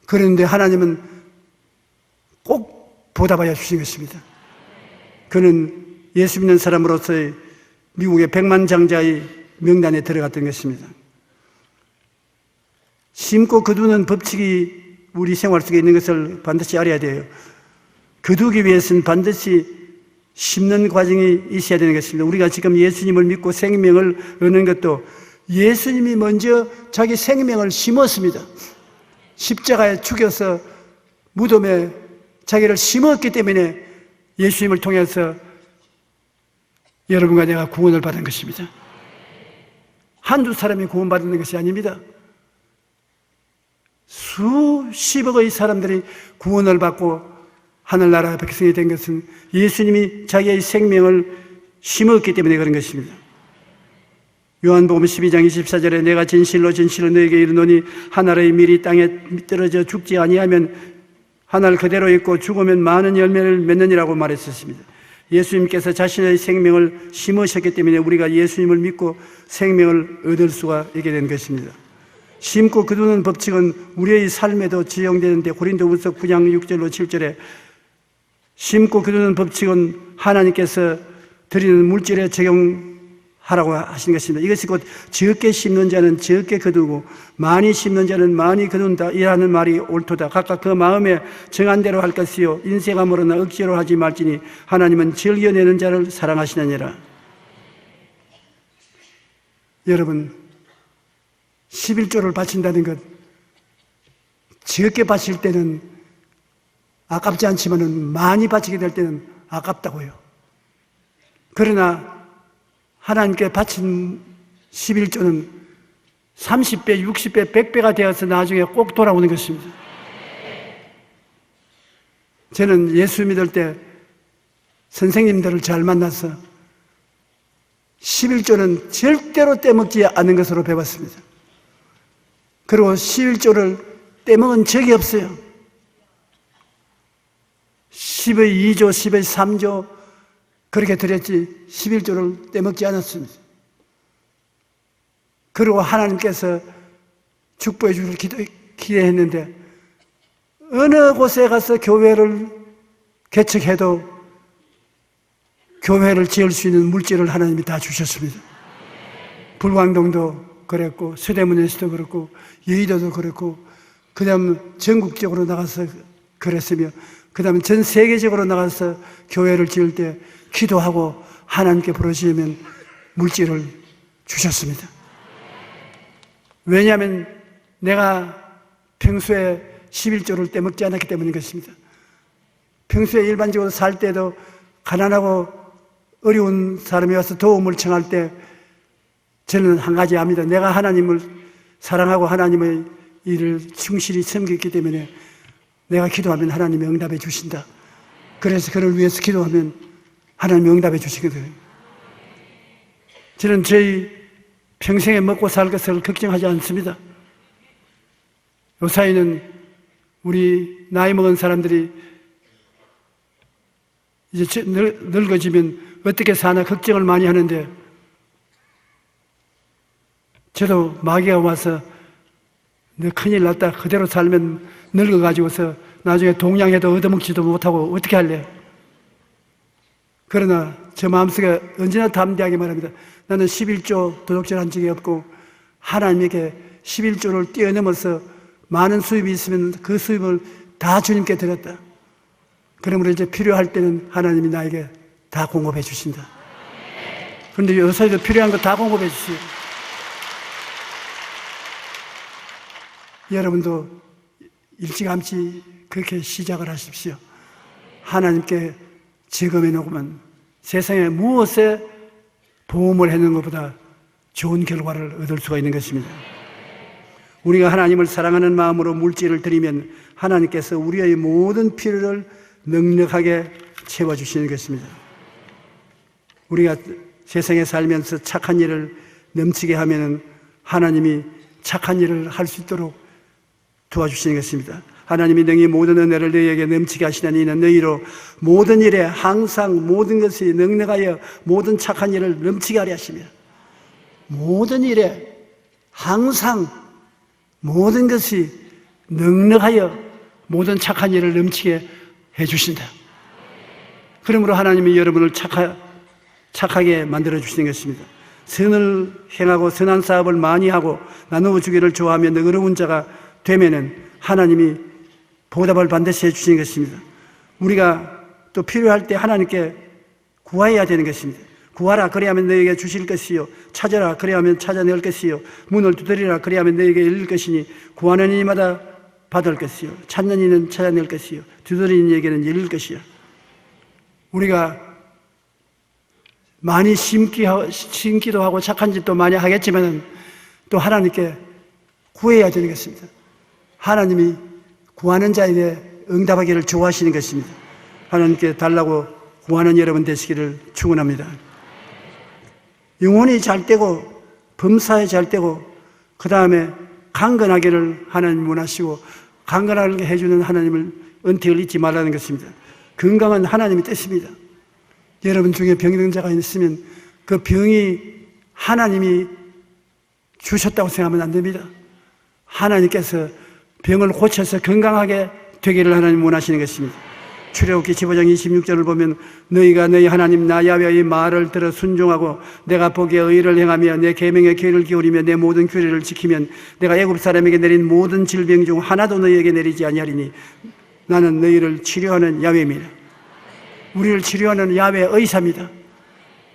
그런데 하나님은 꼭 보답하여 주신 것입니다. 그는 예수 믿는 사람으로서의 미국의 100만 장자의 명단에 들어갔던 것입니다. 심고 거두는 법칙이 우리 생활 속에 있는 것을 반드시 알아야 돼요. 거두기 위해서는 반드시 심는 과정이 있어야 되는 것입니다. 우리가 지금 예수님을 믿고 생명을 얻는 것도 예수님이 먼저 자기 생명을 심었습니다. 십자가에 죽여서 무덤에 자기를 심었기 때문에 예수님을 통해서 여러분과 내가 구원을 받은 것입니다. 한두 사람이 구원받는 것이 아닙니다. 수십억의 사람들이 구원을 받고 하늘나라 백성이 된 것은 예수님이 자기의 생명을 심었기 때문에 그런 것입니다. 요한복음 12장 24절에 내가 진실로 너에게 이르노니 한 알의 밀이 땅에 떨어져 죽지 아니하면 한 알 그대로 있고 죽으면 많은 열매를 맺느니라고 말했었습니다. 예수님께서 자신의 생명을 심으셨기 때문에 우리가 예수님을 믿고 생명을 얻을 수가 있게 된 것입니다. 심고 거두는 법칙은 우리의 삶에도 적용되는데 고린도후서 9장 6절로 7절에 심고 거두는 법칙은 하나님께서 드리는 물질에 적용하라고 하신 것입니다. 이것이 곧 적게 심는 자는 적게 거두고 많이 심는 자는 많이 거둔다 이라는 말이 옳도다. 각각 그 마음에 정한 대로 할 것이요 인색함으로나 억지로 하지 말지니 하나님은 즐겨내는 자를 사랑하시느니라. 여러분, 11조를 바친다는 것, 적게 바칠 때는 아깝지 않지만 많이 바치게 될 때는 아깝다고요. 그러나 하나님께 바친 11조는 30배, 60배, 100배가 되어서 나중에 꼭 돌아오는 것입니다. 저는 예수 믿을 때 선생님들을 잘 만나서 11조는 절대로 떼먹지 않는 것으로 배웠습니다. 그리고 11조를 떼먹은 적이 없어요. 10의 2조, 10의 3조 그렇게 드렸지 11조를 떼먹지 않았습니다. 그리고 하나님께서 축복해 주기를 기대했는데 어느 곳에 가서 교회를 개척해도 교회를 지을 수 있는 물질을 하나님이 다 주셨습니다. 불광동도 그랬고 서대문에서도 그렇고 여의도도 그렇고 그 다음 전국적으로 나가서 그랬으며 그 다음에 전 세계적으로 나가서 교회를 지을 때 기도하고 하나님께 부르시면 물질을 주셨습니다. 왜냐하면 내가 평소에 11조를 떼먹지 않았기 때문인 것입니다. 평소에 일반적으로 살 때도 가난하고 어려운 사람이 와서 도움을 청할 때 저는 한 가지 압니다. 내가 하나님을 사랑하고 하나님의 일을 충실히 섬겼기 때문에 내가 기도하면 하나님이 응답해 주신다. 그래서 그를 위해서 기도하면 하나님이 응답해 주시거든요. 저는 저희 평생에 먹고 살 것을 걱정하지 않습니다. 요사이는 우리 나이 먹은 사람들이 이제 늙어지면 어떻게 사나 걱정을 많이 하는데 저도 마귀가 와서 너 큰일 났다. 그대로 살면 늙어가지고서 나중에 동양에도 얻어먹지도 못하고 어떻게 할래? 그러나 저 마음속에 언제나 담대하게 말합니다. 나는 11조 도둑질한 적이 없고 하나님에게 11조를 뛰어넘어서 많은 수입이 있으면 그 수입을 다 주님께 드렸다. 그러므로 이제 필요할 때는 하나님이 나에게 다 공급해 주신다. 그런데 요새도 필요한 거 다 공급해 주시고 여러분도 일찌감치 그렇게 시작을 하십시오. 하나님께 즐거움해 놓으면 세상에 무엇에 보험을 해놓은 것보다 좋은 결과를 얻을 수가 있는 것입니다. 우리가 하나님을 사랑하는 마음으로 물질을 드리면 하나님께서 우리의 모든 필요를 넉넉하게 채워주시는 것입니다. 우리가 세상에 살면서 착한 일을 넘치게 하면 하나님이 착한 일을 할 수 있도록 도와주시는 것입니다. 하나님이 능히 모든 은혜를 너희에게 넘치게 하시나니 이는 너희로 모든 일에 항상 모든 것이 넉넉하여 모든 착한 일을 넘치게 하려 하시며, 모든 일에 항상 모든 것이 넉넉하여 모든 착한 일을 넘치게 해주신다. 그러므로 하나님이 여러분을 착하게 만들어주시는 것입니다. 선을 행하고 선한 사업을 많이 하고 나누어 주기를 좋아하며 너그러운 자가 되면은 하나님이 보답을 반드시 해주시는 것입니다. 우리가 또 필요할 때 하나님께 구해야 되는 것입니다. 구하라 그리하면 너에게 주실 것이요, 찾아라 그리하면 찾아낼 것이요, 문을 두드리라 그리하면 너에게 열릴 것이니 구하는 이마다 받을 것이요, 찾는 이는 찾아낼 것이요, 두드리는 이에게는 열릴 것이요. 우리가 많이 심기도 하고 착한 짓도 많이 하겠지만 또 하나님께 구해야 되는 것입니다. 하나님이 구하는 자에게 응답하기를 좋아하시는 것입니다. 하나님께 달라고 구하는 여러분 되시기를 축원합니다. 영혼이 잘 되고 범사에 잘 되고 그 다음에 강건하기를 하나님 원하시고 강건하게 해주는 하나님을 은택을 잊지 말라는 것입니다. 건강은 하나님이 뜻입니다. 여러분 중에 병든자가 있으면 그 병이 하나님이 주셨다고 생각하면 안 됩니다. 하나님께서 병을 고쳐서 건강하게 되기를 하나님 원하시는 것입니다. 출애굽기 15장 26절을 보면 너희가 너희 하나님 나 야훼의 말을 들어 순종하고 내가 보기에 의를 행하며 내 계명에 귀를 기울이며 내 모든 규례를 지키면 내가 애굽 사람에게 내린 모든 질병 중 하나도 너희에게 내리지 아니하리니 나는 너희를 치료하는 야훼입니다. 우리를 치료하는 야훼 의사입니다.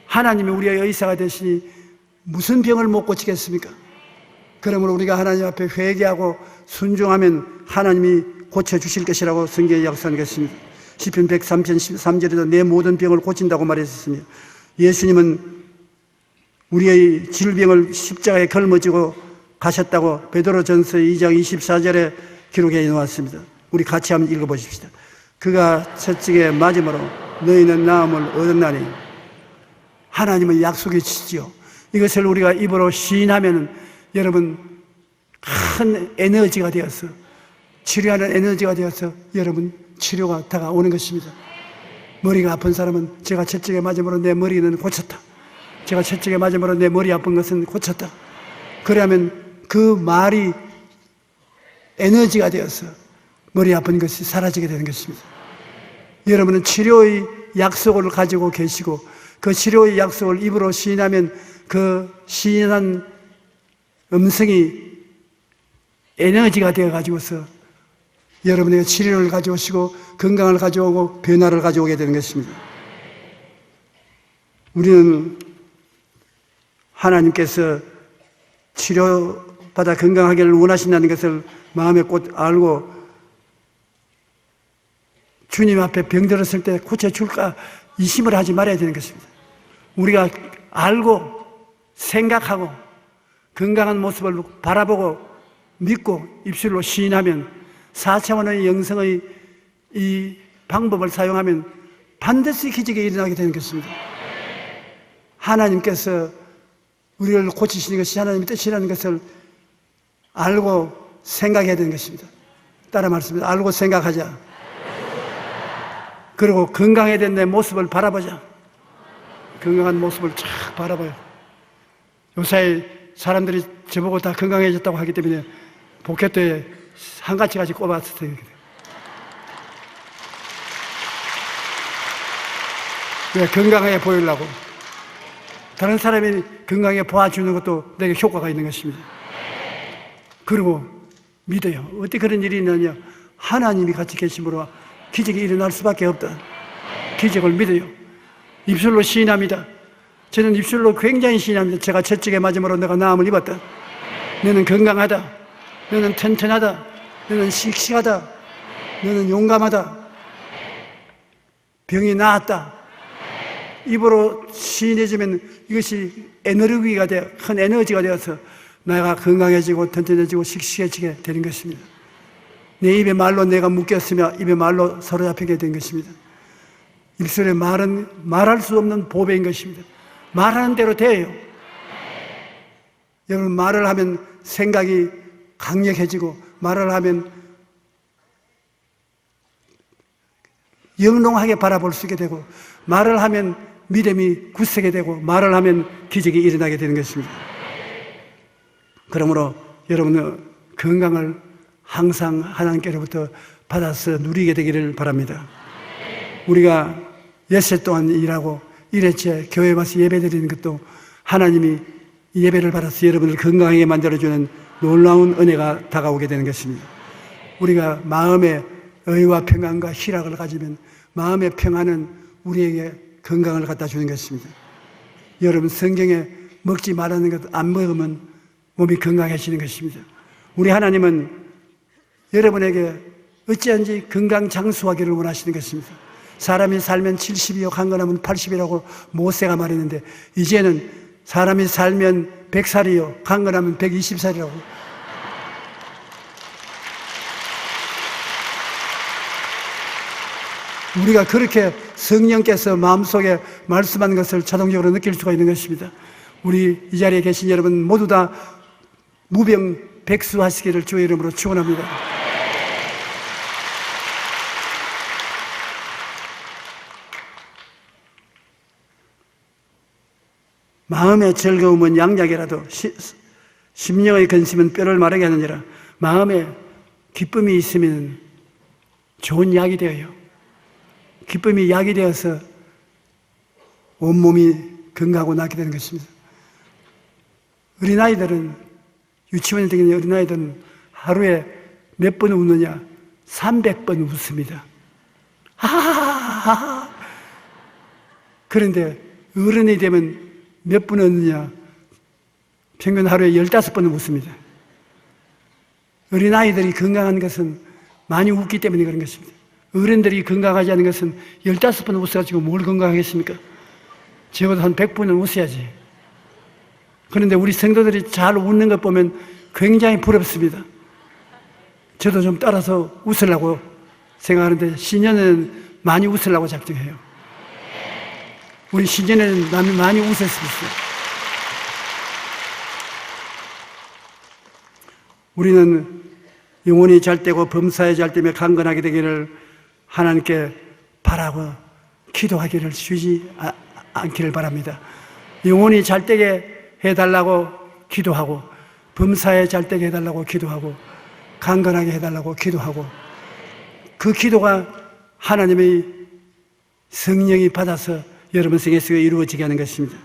하나님이 우리의 의사가 되시니 무슨 병을 못 고치겠습니까? 그러므로 우리가 하나님 앞에 회개하고 순종하면 하나님이 고쳐주실 것이라고 성경에 약속한 것입니다. 시편 103편 13절에도 내 모든 병을 고친다고 말했습니다. 예수님은 우리의 질병을 십자가에 걸머지고 가셨다고 베드로전서 2장 24절에 기록해 놓았습니다. 우리 같이 한번 읽어보십시다. 그가 채찍에 맞음으로 너희는 나음을 얻었나니. 하나님은 약속해 주시지요. 이것을 우리가 입으로 시인하면 여러분 큰 에너지가 되어서 치료하는 에너지가 되어서 여러분 치료가 다가오는 것입니다. 머리가 아픈 사람은 제가 채찍에 맞음으로 내 머리는 고쳤다. 제가 채찍에 맞음으로 내 머리 아픈 것은 고쳤다. 그러면 그 말이 에너지가 되어서 머리 아픈 것이 사라지게 되는 것입니다. 여러분은 치료의 약속을 가지고 계시고 그 치료의 약속을 입으로 시인하면 그 시인한 음성이 에너지가 되어가지고서 여러분에게 치료를 가져오시고 건강을 가져오고 변화를 가져오게 되는 것입니다. 우리는 하나님께서 치료받아 건강하기를 원하신다는 것을 마음에 꼭 알고 주님 앞에 병들었을 때 고쳐줄까 이심을 하지 말아야 되는 것입니다. 우리가 알고 생각하고 건강한 모습을 바라보고 믿고 입술로 시인하면 4차원의 영성의 이 방법을 사용하면 반드시 기적이 일어나게 되는 것입니다. 하나님께서 우리를 고치시는 것이 하나님의 뜻이라는 것을 알고 생각해야 되는 것입니다. 따라 말씀드립니다. 알고 생각하자. 그리고 건강해야 된 내 모습을 바라보자. 건강한 모습을 쫙 바라봐요. 요새 사람들이 저보고 다 건강해졌다고 하기 때문에 복귀때 한 가지까지 꼽았어요. 왜? 건강하게 보이려고. 다른 사람이 건강하게 보아주는 것도 내게 효과가 있는 것입니다. 그리고 믿어요. 어떻게 그런 일이 있느냐? 하나님이 같이 계심으로 기적이 일어날 수밖에 없다. 기적을 믿어요. 입술로 시인합니다. 저는 입술로 굉장히 시인합니다. 제가 채찍에 맞음으로 내가 나음을 입었다. 너는 건강하다. 너는 튼튼하다. 너는 씩씩하다. 너는 용감하다. 병이 나았다. 입으로 시인해주면 이것이 에너지가 되어, 큰 에너지가 되어서 내가 건강해지고 튼튼해지고 씩씩해지게 되는 것입니다. 내 입에 말로 내가 묶였으며 입에 말로 사로잡히게 된 것입니다. 입술의 말은 말할 수 없는 보배인 것입니다. 말하는 대로 돼요. 여러분, 말을 하면 생각이 강력해지고, 말을 하면 영롱하게 바라볼 수 있게 되고, 말을 하면 믿음이 굳세게 되고, 말을 하면 기적이 일어나게 되는 것입니다. 그러므로 여러분은 건강을 항상 하나님께로부터 받아서 누리게 되기를 바랍니다. 우리가 엿새 동안 일하고 일회째 교회에 와서 예배 드리는 것도 하나님이 예배를 받아서 여러분을 건강하게 만들어주는 놀라운 은혜가 다가오게 되는 것입니다. 우리가 마음의 의와 평안과 희락을 가지면 마음의 평안은 우리에게 건강을 갖다 주는 것입니다. 여러분, 성경에 먹지 말라는 것 안 먹으면 몸이 건강해지는 것입니다. 우리 하나님은 여러분에게 어찌한지 건강 장수하기를 원하시는 것입니다. 사람이 살면 70이요 강건하면 80이라고 모세가 말했는데, 이제는 사람이 살면 100살이요 강건하면 120살이라고. 우리가 그렇게 성령께서 마음속에 말씀하는 것을 자동적으로 느낄 수가 있는 것입니다. 우리 이 자리에 계신 여러분 모두 다 무병백수하시기를 주의 이름으로 축원합니다. 마음의 즐거움은 양약이라도 심령의 근심은 뼈를 마르게 하느니라. 마음에 기쁨이 있으면 좋은 약이 되어요. 기쁨이 약이 되어서 온몸이 건강하고 낫게 되는 것입니다. 어린아이들은, 유치원에 다니는 어린아이들은 하루에 몇 번 웃느냐? 300번 웃습니다. 하하하하. 그런데 어른이 되면 몇 번 웃느냐? 평균 하루에 15번 웃습니다. 어린아이들이 건강한 것은 많이 웃기 때문에 그런 것입니다. 어른들이 건강하지 않은 것은 15번 웃어가지고 뭘 건강하겠습니까? 적어도 한 100번은 웃어야지. 그런데 우리 성도들이 잘 웃는 것 보면 굉장히 부럽습니다. 저도 좀 따라서 웃으려고 생각하는데, 신년에는 많이 웃으려고 작정해요. 우리 신년에는 많이 웃었으면 좋겠어요. 우리는 영혼이 잘되고 범사에 잘되며 강건하게 되기를 하나님께 바라고 기도하기를 쉬지 않기를 바랍니다. 영혼이 잘되게 해달라고 기도하고, 범사에 잘되게 해달라고 기도하고, 강건하게 해달라고 기도하고, 그 기도가 하나님의 성령이 받아서 여러분 생에서 이루어지게 하는 것입니다.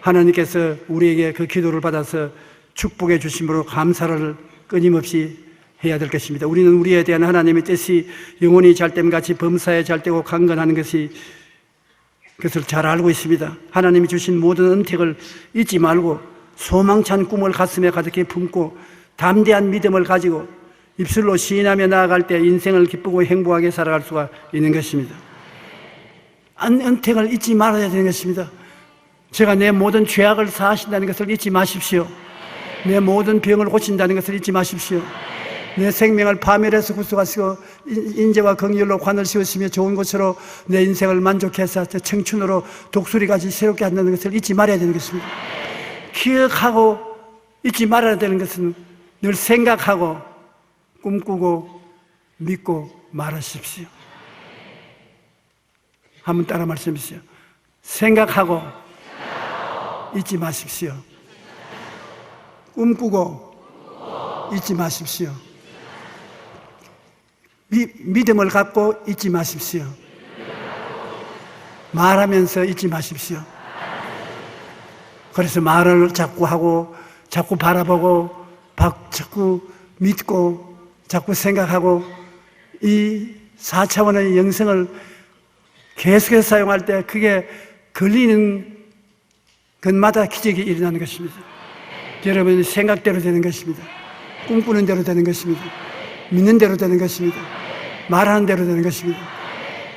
하나님께서 우리에게 그 기도를 받아서 축복해 주심으로 감사를 끊임없이 해야 될 것입니다. 우리는 우리에 대한 하나님의 뜻이 영혼이 잘됨 같이 범사에 잘되고 강건하는 것을 잘 알고 있습니다. 하나님이 주신 모든 은택을 잊지 말고 소망찬 꿈을 가슴에 가득히 품고 담대한 믿음을 가지고 입술로 시인하며 나아갈 때 인생을 기쁘고 행복하게 살아갈 수가 있는 것입니다. 은택을 잊지 말아야 되는 것입니다. 제가 내 모든 죄악을 사하신다는 것을 잊지 마십시오. 내 모든 병을 고친다는 것을 잊지 마십시오. 내 생명을 파멸해서 구속하시고 인재와 긍휼로 관을 씌우시며 좋은 것으로 내 인생을 만족해서 청춘으로 독수리같이 새롭게 한다는 것을 잊지 말아야 되는 것입니다. 기억하고 잊지 말아야 되는 것은 늘 생각하고 꿈꾸고 믿고 말하십시오. 한번 따라 말씀하십시오. 생각하고 잊지 마십시오. 꿈꾸고 잊지 마십시오. 믿음을 갖고 잊지 마십시오. 말하면서 잊지 마십시오. 그래서 말을 자꾸 하고 자꾸 바라보고 자꾸 믿고 자꾸 생각하고 이 4차원의 영성을 계속해서 사용할 때 그게 걸리는 것마다 기적이 일어나는 것입니다. 여러분의 생각대로 되는 것입니다. 꿈꾸는 대로 되는 것입니다. 믿는 대로 되는 것입니다. 말하는 대로 되는 것입니다.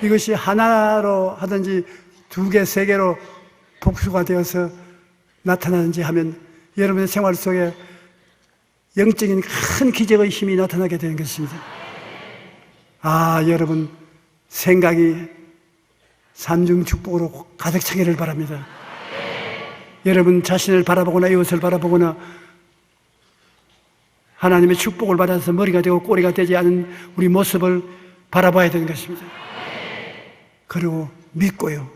이것이 하나로 하든지 두 개, 세 개로 복수가 되어서 나타나는지 하면 여러분의 생활 속에 영적인 큰 기적의 힘이 나타나게 되는 것입니다. 여러분 생각이 삼중 축복으로 가득 차기를 바랍니다. 여러분 자신을 바라보거나 이웃을 바라보거나 하나님의 축복을 받아서 머리가 되고 꼬리가 되지 않은 우리 모습을 바라봐야 되는 것입니다. 그리고 믿고요.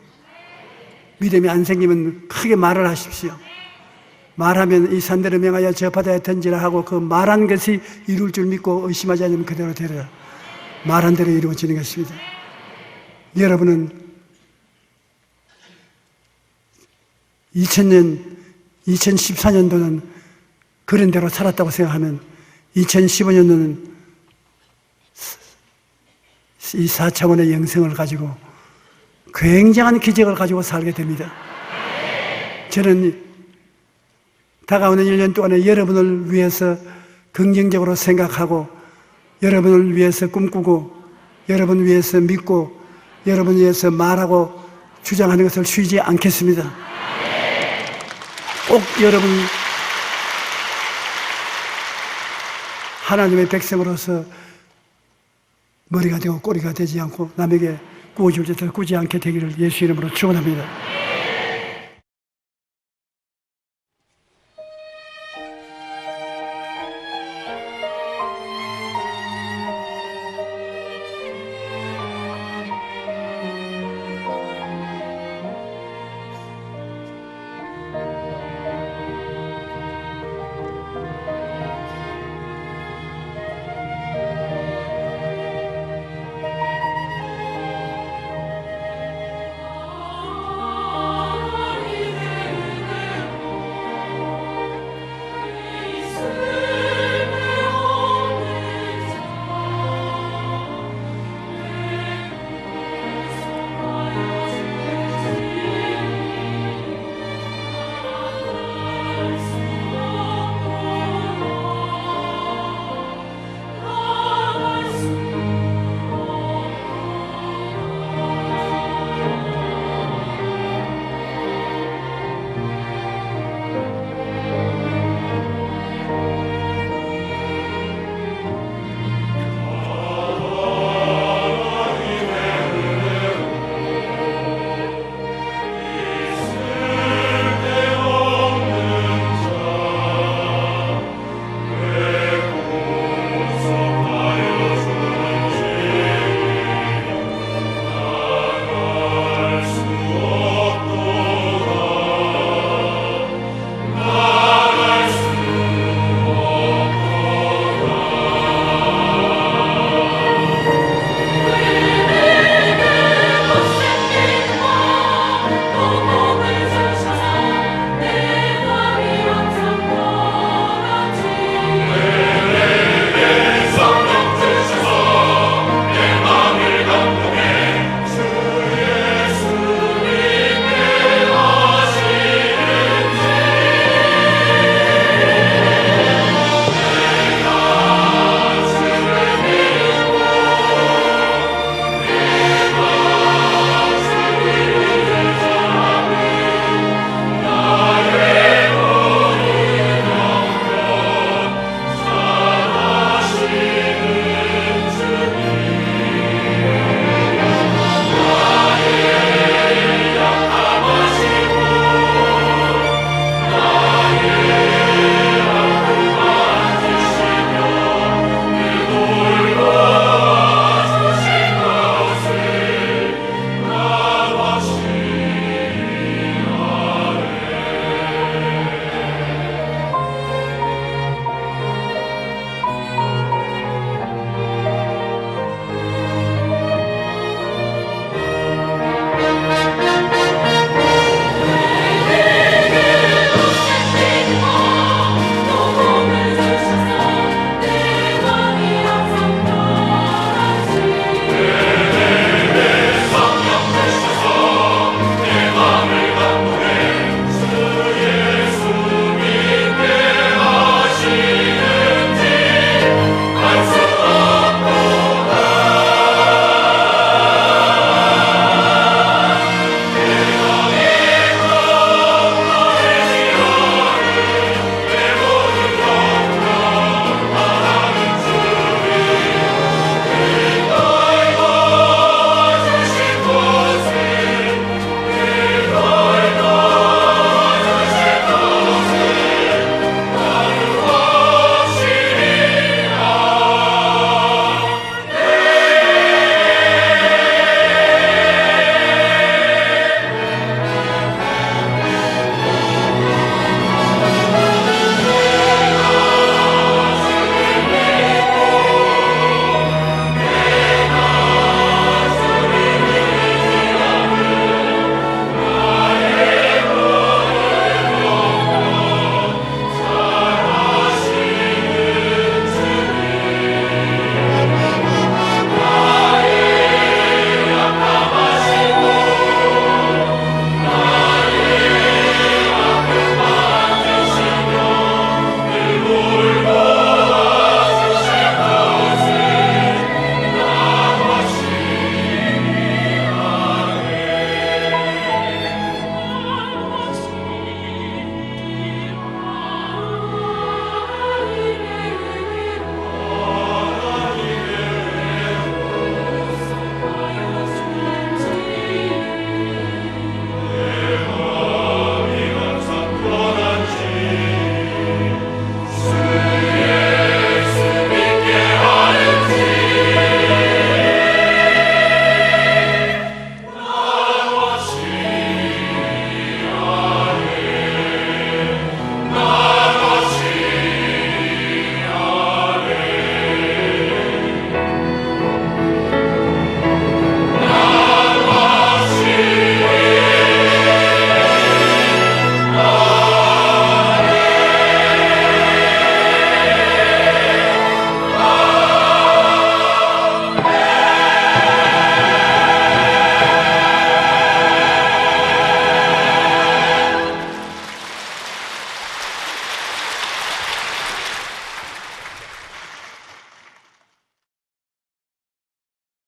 믿음이 안 생기면 크게 말을 하십시오. 말하면 이 산대로 명하여 저 바다에 던지라 하고 그 말한 것이 이룰 줄 믿고 의심하지 않으면 그대로 되리라. 말한 대로 이루어지는 것입니다. 여러분은 2000년, 2014년도는 그런 대로 살았다고 생각하면 2015년도는 이 4차원의 영성을 가지고 굉장한 기적을 가지고 살게 됩니다. 저는 다가오는 1년 동안에 여러분을 위해서 긍정적으로 생각하고 여러분을 위해서 꿈꾸고 여러분을 위해서 믿고 여러분을 위해서 말하고 주장하는 것을 쉬지 않겠습니다. 꼭 여러분 하나님의 백성으로서 머리가 되고 꼬리가 되지 않고 남에게 구워줄 짓을 꾸지 않게 되기를 예수 이름으로 축원합니다.